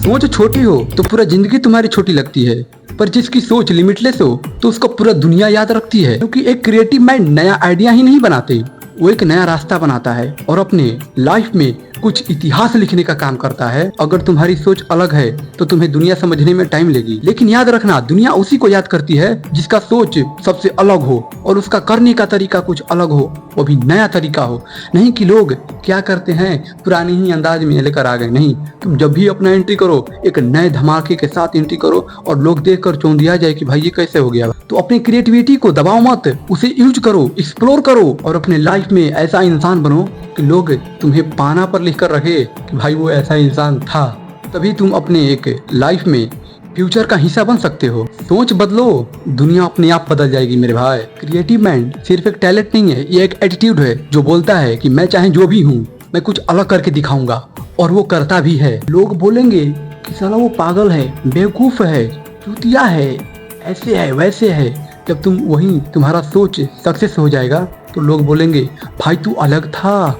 सोच छोटी हो तो पूरा जिंदगी तुम्हारी छोटी लगती है, पर जिसकी सोच लिमिटलेस हो तो उसको पूरा दुनिया याद रखती है। क्योंकि एक क्रिएटिव माइंड नया आइडिया ही नहीं बनाते, वो एक नया रास्ता बनाता है और अपने लाइफ में कुछ इतिहास लिखने का काम करता है। अगर तुम्हारी सोच अलग है तो तुम्हें दुनिया समझने में टाइम लेगी, लेकिन याद रखना दुनिया उसी को याद करती है जिसका सोच सबसे अलग हो और उसका करने का तरीका कुछ अलग हो, वो भी नया तरीका हो। नहीं कि लोग क्या करते हैं पुराने ही अंदाज में लेकर आ गए। नहीं, तुम जब भी अपना एंट्री करो एक नए धमाके के साथ एंट्री करो और लोग देख कर चौंधिया जाए कि भाई ये कैसे हो गया। तो अपनी क्रिएटिविटी को दबाओ मत, उसे यूज करो, एक्सप्लोर करो और अपने लाइफ में ऐसा इंसान बनो कि लोग तुम्हें पाना पर लिख कर रखे कि भाई वो ऐसा इंसान था। तभी तुम अपने एक लाइफ में फ्यूचर का हिस्सा बन सकते हो। सोच बदलो, दुनिया अपने आप बदल जाएगी मेरे भाई। क्रिएटिव माइंड सिर्फ एक टैलेंट नहीं है, ये एक एटीट्यूड है जो बोलता है कि मैं चाहे जो भी हूँ मैं कुछ अलग करके दिखाऊंगा, और वो करता भी है। लोग बोलेंगे कि साला वो पागल है, बेवकूफ है, चूतिया है, ऐसे है वैसे है। जब तुम वही तुम्हारा सोच सक्सेस हो जाएगा तो लोग बोलेंगे भाई तू अलग था,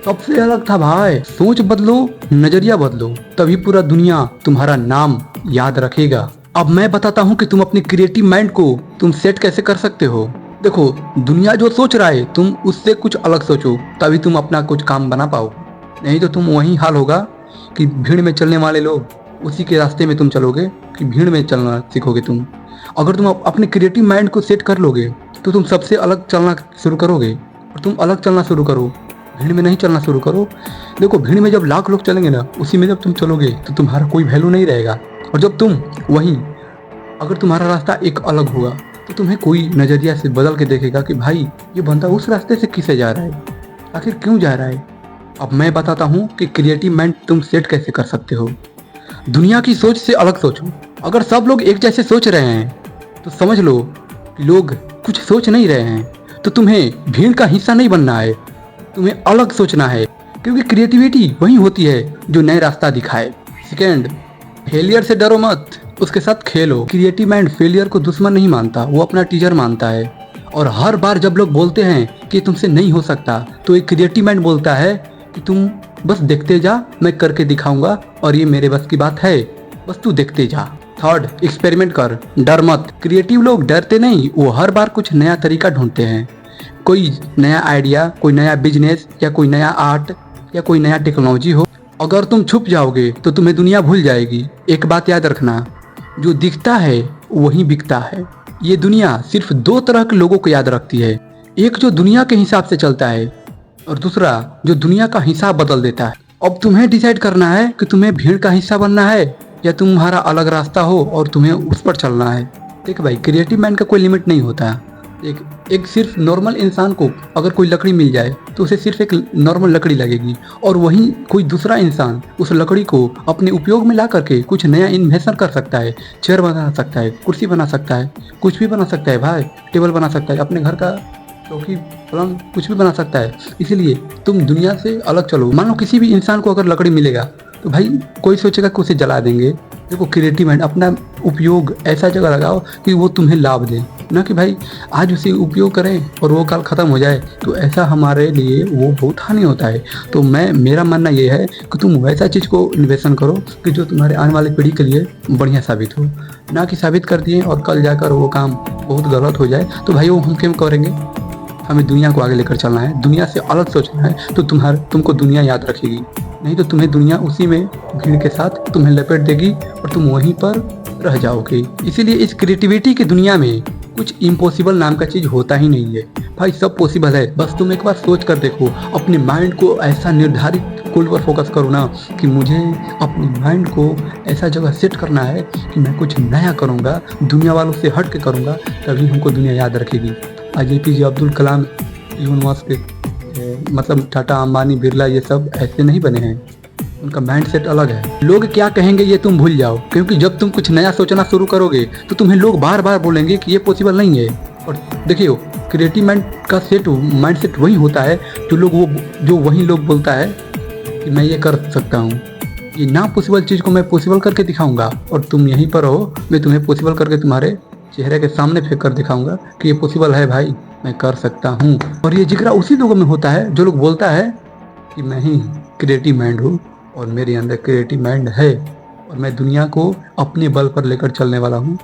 सबसे अलग था भाई। सोच बदलो, नजरिया बदलो, तभी पूरा दुनिया तुम्हारा नाम याद रखेगा। अब मैं बताता हूँ कि तुम अपने क्रिएटिव माइंड को तुम सेट कैसे कर सकते हो। देखो, दुनिया जो सोच रहा है तुम उससे कुछ अलग सोचो, तभी तुम अपना कुछ काम बना पाओ। नहीं तो तुम वही हाल होगा कि भीड़ में चलने वाले लोग उसी के रास्ते में तुम चलोगे, कि भीड़ में चलना सीखोगे तुम। अगर तुम अपने क्रिएटिव माइंड को सेट कर लोगे तो तुम सबसे अलग चलना शुरू करोगे, और तुम अलग चलना शुरू करो, भीड़ में नहीं चलना शुरू करो। देखो, भीड़ में जब लाख लोग चलेंगे ना, उसी में जब तुम चलोगे तो तुम्हारा कोई वैल्यू नहीं रहेगा। और जब तुम वहीं, अगर तुम्हारा रास्ता एक अलग होगा तो तुम्हें कोई नज़रिया से बदल के देखेगा कि भाई ये बंदा उस रास्ते से किसे जा रहा है, आखिर क्यों जा रहा है। अब मैं बताता हूँ कि क्रिएटिव माइंड तुम सेट कैसे कर सकते हो। दुनिया की सोच से अलग सोचो। अगर सब लोग एक जैसे सोच रहे हैं तो समझ लो कि लोग कुछ सोच नहीं रहे हैं। तो तुम्हें भीड़ का हिस्सा नहीं बनना है, तुम्हें अलग सोचना है, क्योंकि क्रिएटिविटी वही होती है जो नए रास्ता दिखाए। सेकेंड, फेलियर से डरो मत, उसके साथ खेलो। क्रिएटिव माइंड फेलियर को दुश्मन नहीं मानता, वो अपना टीचर मानता है। और हर बार जब लोग बोलते हैं कि तुमसे नहीं हो सकता, तो एक क्रिएटिव माइंड बोलता है कि तुम बस देखते जा, मैं करके दिखाऊंगा और ये मेरे बस की बात है, बस तू देखते जा। थर्ड, एक्सपेरिमेंट कर, डर मत। क्रिएटिव लोग डरते नहीं, वो हर बार कुछ नया तरीका ढूंढते हैं। कोई नया आइडिया, कोई नया बिजनेस या कोई नया आर्ट या कोई नया टेक्नोलॉजी हो। अगर तुम छुप जाओगे तो तुम्हें दुनिया भूल जाएगी। एक बात याद रखना, जो दिखता है वही बिकता है। ये दुनिया सिर्फ दो तरह के लोगों को याद रखती है, एक जो दुनिया के हिसाब से चलता है और दूसरा जो दुनिया का हिसाब बदल देता है। अब तुम्हें डिसाइड करना है कि तुम्हें भीड़ का हिस्सा बनना है या तुम्हारा अलग रास्ता हो और तुम्हें उस पर चलना है। देख भाई, क्रिएटिव माइंड का कोई लिमिट नहीं होता। एक सिर्फ नॉर्मल इंसान को अगर कोई लकड़ी मिल जाए तो उसे सिर्फ एक नॉर्मल लकड़ी लगेगी, और वहीं कोई दूसरा इंसान उस लकड़ी को अपने उपयोग में ला करके कुछ नया इन्वेंशन कर सकता है। चेयर बना सकता है, कुर्सी बना सकता है, कुछ भी बना सकता है भाई, टेबल बना सकता है, अपने घर का चौकी पलंग कुछ भी बना सकता है। इसीलिए तुम दुनिया से अलग चलो। मान लो किसी भी इंसान को अगर लकड़ी मिलेगा तो भाई कोई सोचेगा कि उसे जला देंगे। देखो, क्रिएटिव माइंड अपना उपयोग ऐसा जगह लगाओ कि वो तुम्हें लाभ दे, ना कि भाई आज उसे उपयोग करें और वो कल ख़त्म हो जाए, तो ऐसा हमारे लिए वो बहुत हानि होता है। तो मेरा मानना ये है कि तुम वैसा चीज़ को इन्वेस्टमेंट करो कि जो तुम्हारे आने वाली पीढ़ी के लिए बढ़िया साबित हो, ना कि साबित कर दिए और कल जाकर वो काम बहुत गलत हो जाए। तो भाई वो हम क्यों करेंगे। हमें दुनिया को आगे लेकर चलना है, दुनिया से अलग सोचना है, तो तुमको दुनिया याद रखेगी। नहीं तो तुम्हें दुनिया उसी में भीड़ के साथ तुम्हें लपेट देगी और तुम वहीं पर रह जाओगे। इसीलिए इस क्रिएटिविटी की दुनिया में कुछ इम्पॉसिबल नाम का चीज़ होता ही नहीं है भाई, सब पॉसिबल है। बस तुम एक बार सोच कर देखो, अपने माइंड को ऐसा निर्धारित गोल पर फोकस करो ना कि मुझे अपने माइंड को ऐसा जगह सेट करना है कि मैं कुछ नया करूँगा, दुनिया वालों से हट के करूँगा, तभी हमको दुनिया याद रखेगी। आज APJ Abdul Kalam, Elon Musk, मतलब टाटा, अंबानी, बिरला, ये सब ऐसे नहीं बने हैं, उनका माइंड सेट अलग है। लोग क्या कहेंगे ये तुम भूल जाओ, क्योंकि जब तुम कुछ नया सोचना शुरू करोगे तो तुम्हें लोग बार बार बोलेंगे कि ये पॉसिबल नहीं है। और देखियो, क्रिएटिव माइंड का माइंड सेट वही होता है जो वही लोग बोलता है कि मैं ये कर सकता हूँ, ये ना पॉसिबल चीज़ को मैं पॉसिबल करके दिखाऊंगा, और तुम यहीं पर हो, मैं तुम्हें पॉसिबल करके तुम्हारे चेहरे के सामने फेंक कर दिखाऊंगा कि ये पॉसिबल है भाई, मैं कर सकता हूँ। और ये जिगरा उसी लोगों में होता है जो लोग बोलता है कि मैं ही क्रिएटिव माइंड हूँ और मेरे अंदर क्रिएटिव माइंड है और मैं दुनिया को अपने बल पर लेकर चलने वाला हूँ।